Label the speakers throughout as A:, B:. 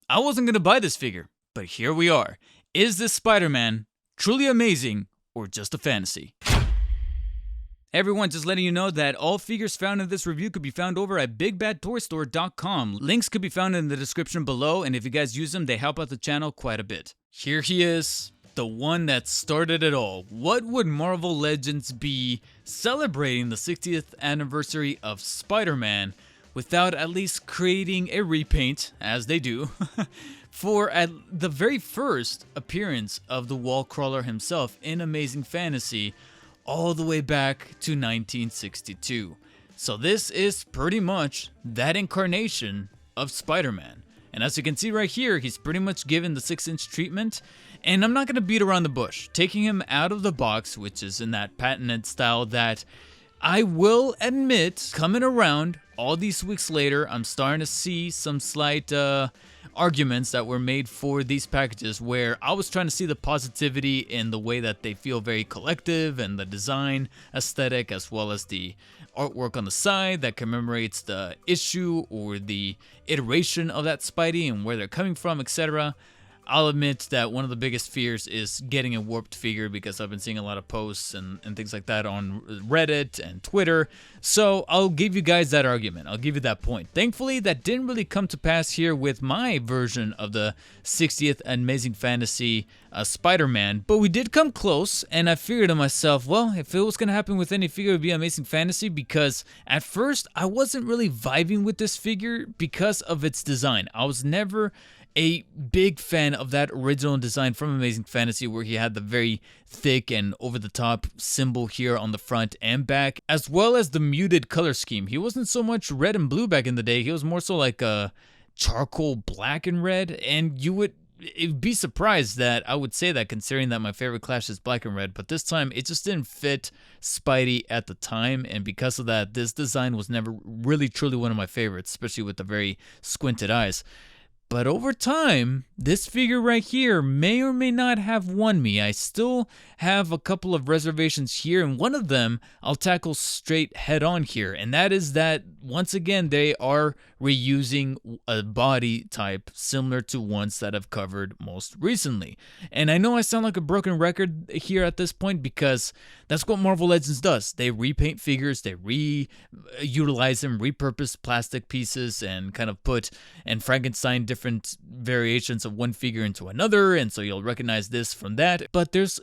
A: I wasn't gonna buy this figure, but here we are. Is this Spider-Man truly amazing or just a fantasy? Everyone, just letting you know that all figures found in this review could be found over at bigbadtoystore.com. Links could be found in the description below, and if you guys use them, they help out the channel quite a bit. Here he is, the one that started it all. What would Marvel Legends be celebrating the 60th anniversary of Spider-Man without at least creating a repaint, as they do, for at the very first appearance of the wall crawler himself in Amazing Fantasy, all the way back to 1962. So this is pretty much that incarnation of Spider-Man. And as you can see right here, he's pretty much given the 6-inch treatment. And I'm not going to beat around the bush. Taking him out of the box, which is in that patented style that I will admit, coming around all these weeks later, I'm starting to see some slight arguments that were made for these packages where I was trying to see the positivity in the way that they feel very collective and the design aesthetic, as well as the artwork on the side that commemorates the issue or the iteration of that Spidey and where they're coming from, etc. I'll admit that one of the biggest fears is getting a warped figure, because I've been seeing a lot of posts and things like that on Reddit and Twitter. So I'll give you guys that argument. I'll give you that point. Thankfully, that didn't really come to pass here with my version of the 60th Amazing Fantasy Spider-Man. But we did come close, and I figured to myself, well, if it was going to happen with any figure, it would be Amazing Fantasy, because at first I wasn't really vibing with this figure because of its design. I was never a big fan of that original design from Amazing Fantasy, where he had the very thick and over-the-top symbol here on the front and back, as well as the muted color scheme. He wasn't so much red and blue back in the day. He was more so like a charcoal black and red, and it'd be surprised that I would say that, considering that my favorite Clash is black and red, but this time it just didn't fit Spidey at the time, and because of that, this design was never really truly one of my favorites, especially with the very squinted eyes. But over time, this figure right here may or may not have won me. I still have a couple of reservations here, and one of them I'll tackle straight head on here, and that is that, once again, they are reusing a body type similar to ones that I've covered most recently. And I know I sound like a broken record here at this point, because that's what Marvel Legends does. They repaint figures, they reutilize them, repurpose plastic pieces, and kind of put and Frankenstein different variations of one figure into another, and so you'll recognize this from that. But there's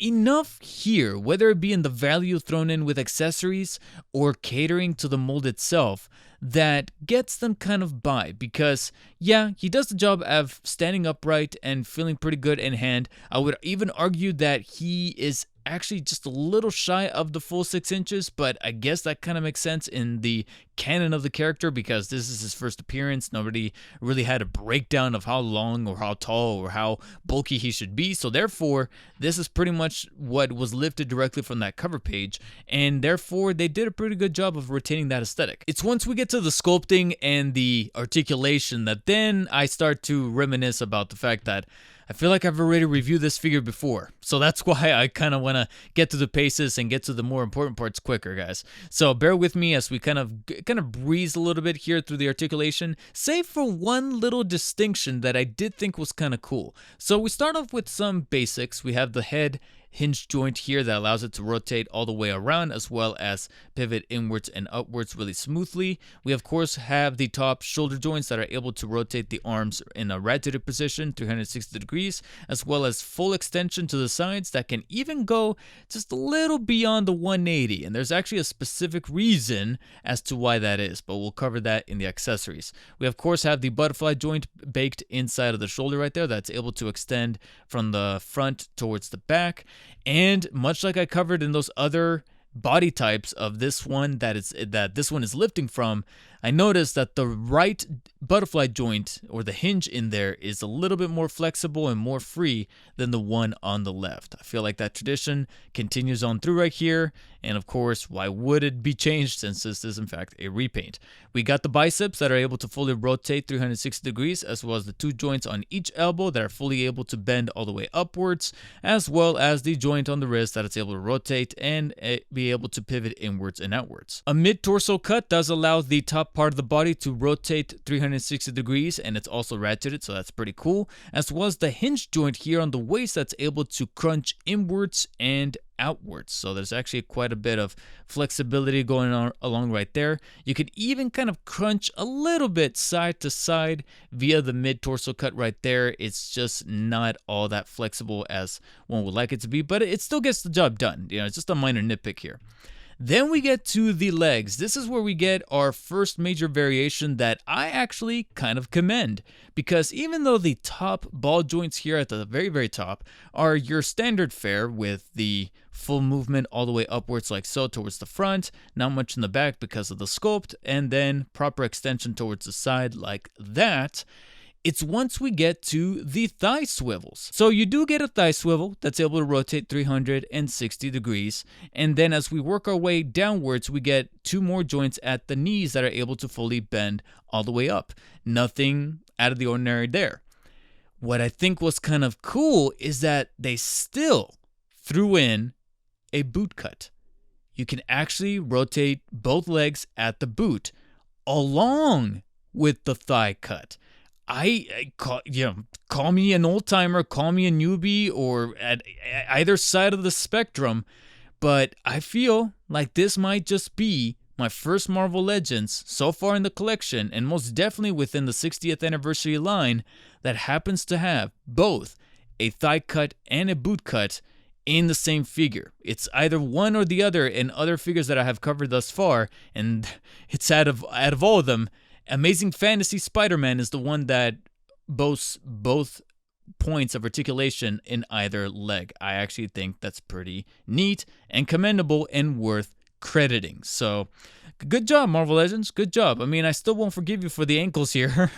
A: enough here, whether it be in the value thrown in with accessories or catering to the mold itself, that gets them kind of by, because yeah, he does the job of standing upright and feeling pretty good in hand. I would even argue that he is actually just a little shy of the full 6 inches, but I guess that kind of makes sense in the canon of the character, because this is his first appearance. Nobody really had a breakdown of how long or how tall or how bulky he should be, so therefore this is pretty much what was lifted directly from that cover page, and therefore they did a pretty good job of retaining that aesthetic. It's once we get to the sculpting and the articulation that then I start to reminisce about the fact that I feel like I've already reviewed this figure before, so that's why I kind of want to get to the paces and get to the more important parts quicker, guys. So bear with me as we kind of breeze a little bit here through the articulation, save for one little distinction that I did think was kind of cool. So we start off with some basics. We have the head hinge joint here that allows it to rotate all the way around, as well as pivot inwards and upwards really smoothly. We of course have the top shoulder joints that are able to rotate the arms in a rotated position 360 degrees, as well as full extension to the sides that can even go just a little beyond the 180, and there's actually a specific reason as to why that is, but we'll cover that in the accessories. We of course have the butterfly joint baked inside of the shoulder right there that's able to extend from the front towards the back. And much like I covered in those other body types of this one that this one is lifting from, I noticed that the right butterfly joint, or the hinge in there, is a little bit more flexible and more free than the one on the left. I feel like that tradition continues on through right here, and of course, why would it be changed since this is in fact a repaint? We got the biceps that are able to fully rotate 360 degrees, as well as the two joints on each elbow that are fully able to bend all the way upwards, as well as the joint on the wrist that is able to rotate and be able to pivot inwards and outwards. A mid-torso cut does allow the top part of the body to rotate 360 degrees, and it's also ratcheted, so that's pretty cool. As well as the hinge joint here on the waist that's able to crunch inwards and outwards. So there's actually quite a bit of flexibility going on along right there. You can even kind of crunch a little bit side to side via the mid-torso cut right there. It's just not all that flexible as one would like it to be, but it still gets the job done. You know, it's just a minor nitpick here. Then we get to the legs. This is where we get our first major variation that I actually kind of commend, because even though the top ball joints here at the very, very top are your standard fare with the full movement all the way upwards like so towards the front, not much in the back because of the sculpt, and then proper extension towards the side like that, it's once we get to the thigh swivels. So you do get a thigh swivel that's able to rotate 360 degrees. And then as we work our way downwards, we get two more joints at the knees that are able to fully bend all the way up. Nothing out of the ordinary there. What I think was kind of cool is that they still threw in a boot cut. You can actually rotate both legs at the boot along with the thigh cut. Call me an old timer, call me a newbie, or at either side of the spectrum, but I feel like this might just be my first Marvel Legends so far in the collection, and most definitely within the 60th anniversary line, that happens to have both a thigh cut and a boot cut in the same figure. It's either one or the other in other figures that I have covered thus far, and it's out of all of them, Amazing Fantasy Spider-Man is the one that boasts both points of articulation in either leg. I actually think that's pretty neat and commendable and worth crediting. So, good job, Marvel Legends. Good job. I mean, I still won't forgive you for the ankles here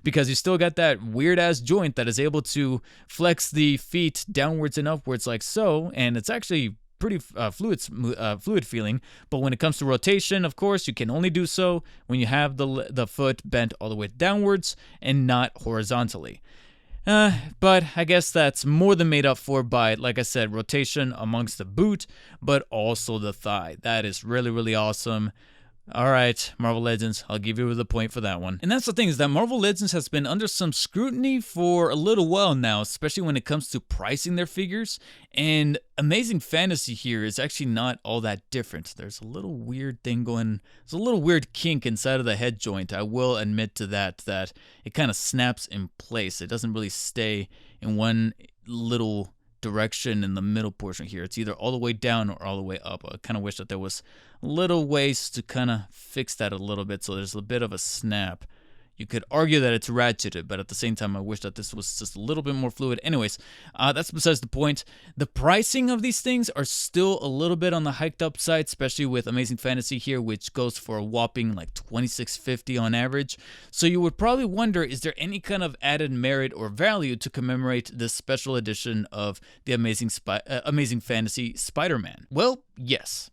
A: because you still got that weird-ass joint that is able to flex the feet downwards and upwards like so, and it's actually pretty fluid feeling, but when it comes to rotation, of course, you can only do so when you have the foot bent all the way downwards and not horizontally. But I guess that's more than made up for by, like I said, rotation amongst the boot, but also the thigh. That is really, really awesome. All right, Marvel Legends, I'll give you the point for that one. And that's the thing, is that Marvel Legends has been under some scrutiny for a little while now, especially when it comes to pricing their figures. And Amazing Fantasy here is actually not all that different. There's a little weird thing going, there's a little weird kink inside of the head joint. I will admit to that it kind of snaps in place. It doesn't really stay in one little direction in the middle portion here. It's either all the way down or all the way up. I kind of wish that there was little ways to kind of fix that a little bit so there's a bit of a snap. You could argue that it's ratcheted, but at the same time, I wish that this was just a little bit more fluid. Anyways, that's besides the point. The pricing of these things are still a little bit on the hiked up side, especially with Amazing Fantasy here, which goes for a whopping like $26.50 on average. So you would probably wonder, is there any kind of added merit or value to commemorate this special edition of the Amazing Fantasy Spider-Man? Well, yes.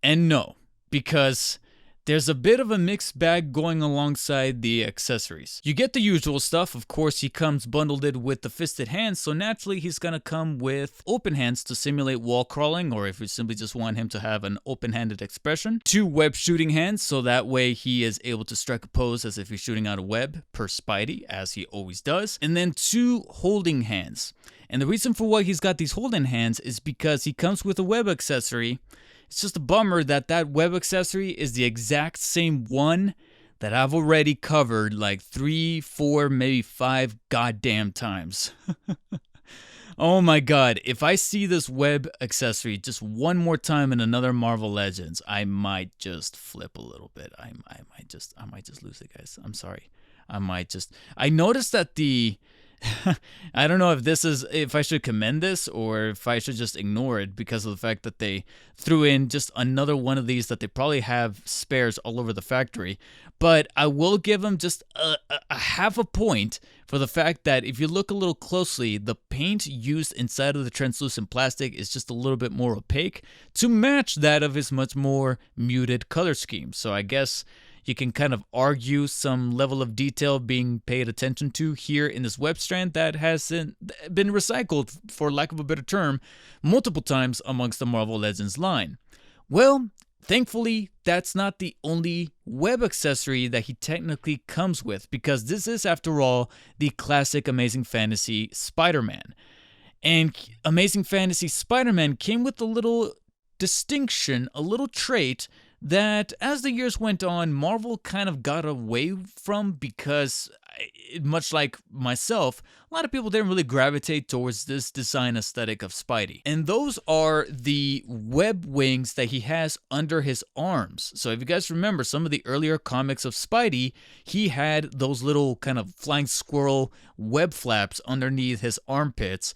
A: And no, because there's a bit of a mixed bag going alongside the accessories. You get the usual stuff. Of course, he comes bundled in with the fisted hands, so naturally he's gonna come with open hands to simulate wall crawling, or if you simply just want him to have an open-handed expression. 2 web shooting hands, so that way he is able to strike a pose as if he's shooting out a web, per Spidey, as he always does. And then 2 holding hands. And the reason for why he's got these holding hands is because he comes with a web accessory. It's just a bummer that that web accessory is the exact same one that I've already covered like 3, 4, maybe 5 goddamn times. Oh my god, if I see this web accessory just one more time in another Marvel Legends, I might just flip a little bit. I might just lose it, guys. I'm sorry. I noticed that the I don't know if I should commend this or if I should just ignore it because of the fact that they threw in just another one of these that they probably have spares all over the factory. But I will give them just a half a point for the fact that if you look a little closely, the paint used inside of the translucent plastic is just a little bit more opaque to match that of his much more muted color scheme. So I guess you can kind of argue some level of detail being paid attention to here in this web strand that has been recycled, for lack of a better term, multiple times amongst the Marvel Legends line. Well, Thankfully, that's not the only web accessory that he technically comes with, because this is, after all, the classic Amazing Fantasy Spider-Man. And Amazing Fantasy Spider-Man came with a little distinction, a little trait that as the years went on, Marvel kind of got away from, because much like myself, a lot of people didn't really gravitate towards this design aesthetic of Spidey. And those are the web wings that he has under his arms. So if you guys remember some of the earlier comics of Spidey, he had those little kind of flying squirrel web flaps underneath his armpits.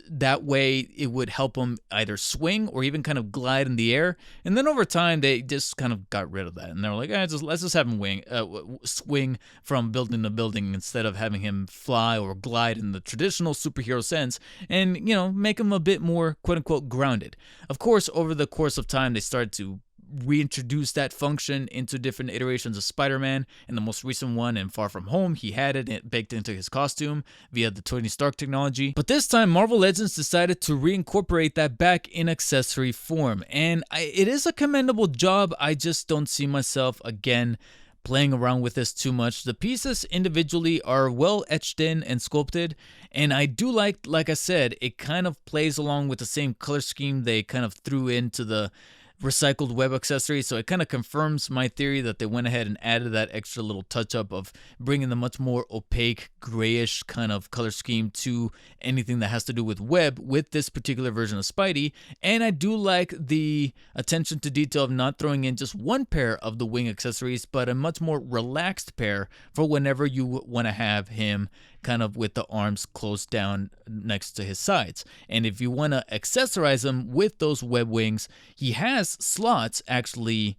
A: That way it would help him either swing or even kind of glide in the air. And then over time they just kind of got rid of that, and they were like, let's just have him swing from building to building instead of having him fly or glide in the traditional superhero sense, and make him a bit more quote unquote grounded. Of course, over the course of time they started to reintroduce that function into different iterations of Spider-Man. In the most recent one, in Far From Home, he had it baked into his costume via the Tony Stark technology. But this time, Marvel Legends decided to reincorporate that back in accessory form, and it is a commendable job. I just don't see myself, again, playing around with this too much. The pieces individually are well etched in and sculpted, and I do like I said, it kind of plays along with the same color scheme they kind of threw into the recycled web accessory, so it kind of confirms my theory that they went ahead and added that extra little touch up of bringing the much more opaque grayish kind of color scheme to anything that has to do with web with this particular version of Spidey. And I do like the attention to detail of not throwing in just one pair of the wing accessories, but a much more relaxed pair for whenever you want to have him kind of with the arms closed down next to his sides. And if you want to accessorize him with those web wings, he has slots actually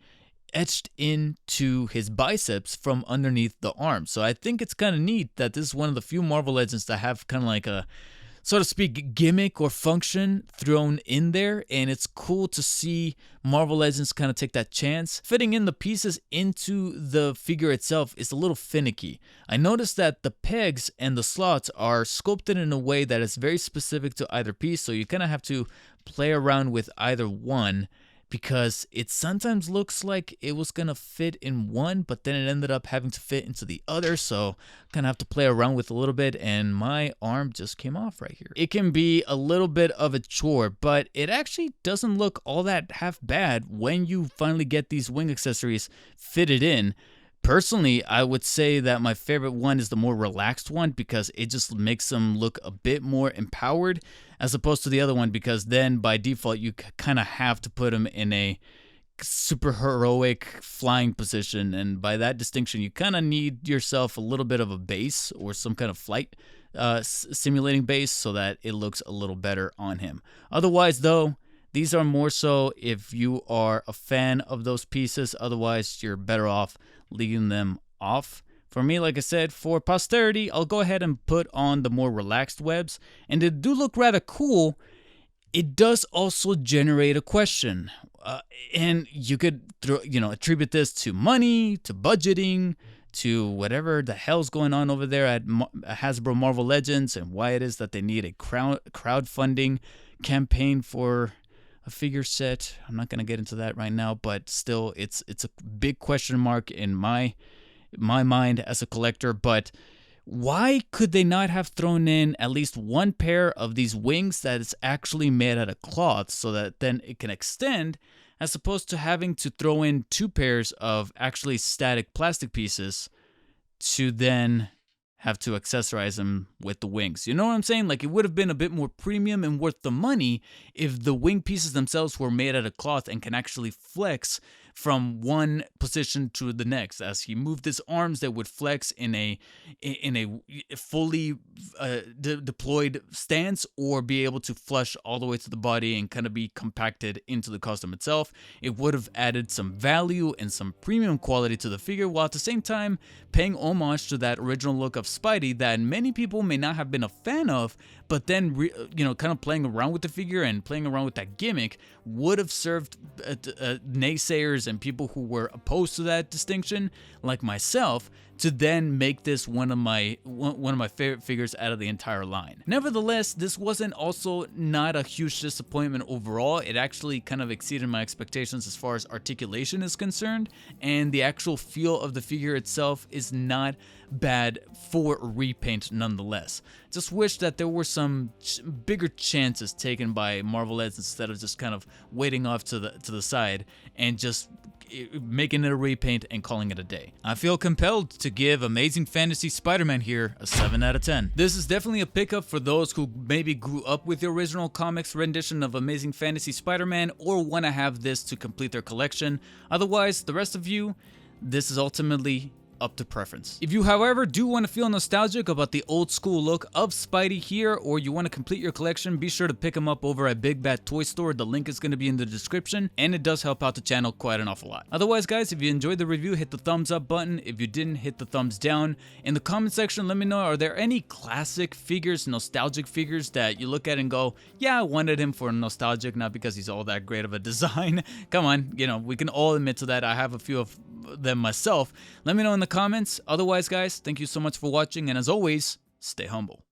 A: etched into his biceps from underneath the arm. So I think it's kind of neat that this is one of the few Marvel Legends that have kind of like a, so to speak, gimmick or function thrown in there, and it's cool to see Marvel Legends kind of take that chance. Fitting in the pieces into the figure itself is a little finicky. I noticed that the pegs and the slots are sculpted in a way that is very specific to either piece, so you kind of have to play around with either one, because it sometimes looks like it was gonna fit in one, but then it ended up having to fit into the other, so kind of have to play around with a little bit, and my arm just came off right here. It can be a little bit of a chore, but it actually doesn't look all that half bad when you finally get these wing accessories fitted in. Personally, I would say that my favorite one is the more relaxed one, because it just makes them look a bit more empowered, as opposed to the other one, because then by default you kind of have to put them in a super heroic flying position, and by that distinction you kind of need yourself a little bit of a base or some kind of flight simulating base so that it looks a little better on him. Otherwise though, these are more so if you are a fan of those pieces. Otherwise, you're better off leaving them off. For me, like I said, for posterity, I'll go ahead and put on the more relaxed webs, and they do look rather cool. It does also generate a question, and you could attribute this to money, to budgeting, to whatever the hell's going on over there at Hasbro Marvel Legends, and why it is that they need a crowdfunding campaign for a figure set. I'm not going to get into that right now, but still, it's a big question mark in my mind as a collector. But why could they not have thrown in at least one pair of these wings that is actually made out of cloth, so that then it can extend, as opposed to having to throw in two pairs of actually static plastic pieces to then have to accessorize them with the wings? You know what I'm saying? Like, it would have been a bit more premium and worth the money if the wing pieces themselves were made out of cloth and can actually flex from one position to the next. As he moved his arms, they would flex in a fully deployed stance, or be able to flush all the way to the body and kind of be compacted into the costume itself. It would have added some value and some premium quality to the figure, while at the same time paying homage to that original look of Spidey that many people may not have been a fan of, but then kind of playing around with the figure and playing around with that gimmick would have served naysayers and people who were opposed to that distinction, like myself, to then make this one of my favorite figures out of the entire line. Nevertheless, this wasn't also not a huge disappointment overall. It actually kind of exceeded my expectations as far as articulation is concerned, and the actual feel of the figure itself is not bad for a repaint nonetheless. Just wish that there were some bigger chances taken by Marvelettes instead of just kind of waiting off to the side and just making it a repaint and calling it a day. I feel compelled to give Amazing Fantasy Spider-Man here a 7 out of 10. This is definitely a pickup for those who maybe grew up with the original comics rendition of Amazing Fantasy Spider-Man or want to have this to complete their collection. Otherwise, the rest of you, this is ultimately up to preference. If you, however, do want to feel nostalgic about the old school look of Spidey here, or you want to complete your collection, be sure to pick him up over at Big Bad Toy Store. The link is going to be in the description, and it does help out the channel quite an awful lot. Otherwise, guys, if you enjoyed the review, hit the thumbs up button. If you didn't, hit the thumbs down. In the comment section, let me know, are there any classic figures, nostalgic figures that you look at and go, yeah, I wanted him for nostalgic, not because he's all that great of a design. Come on, you know, we can all admit to that. I have a few of them myself. Let me know in the comments. Otherwise, guys, thank you so much for watching, and as always, stay humble.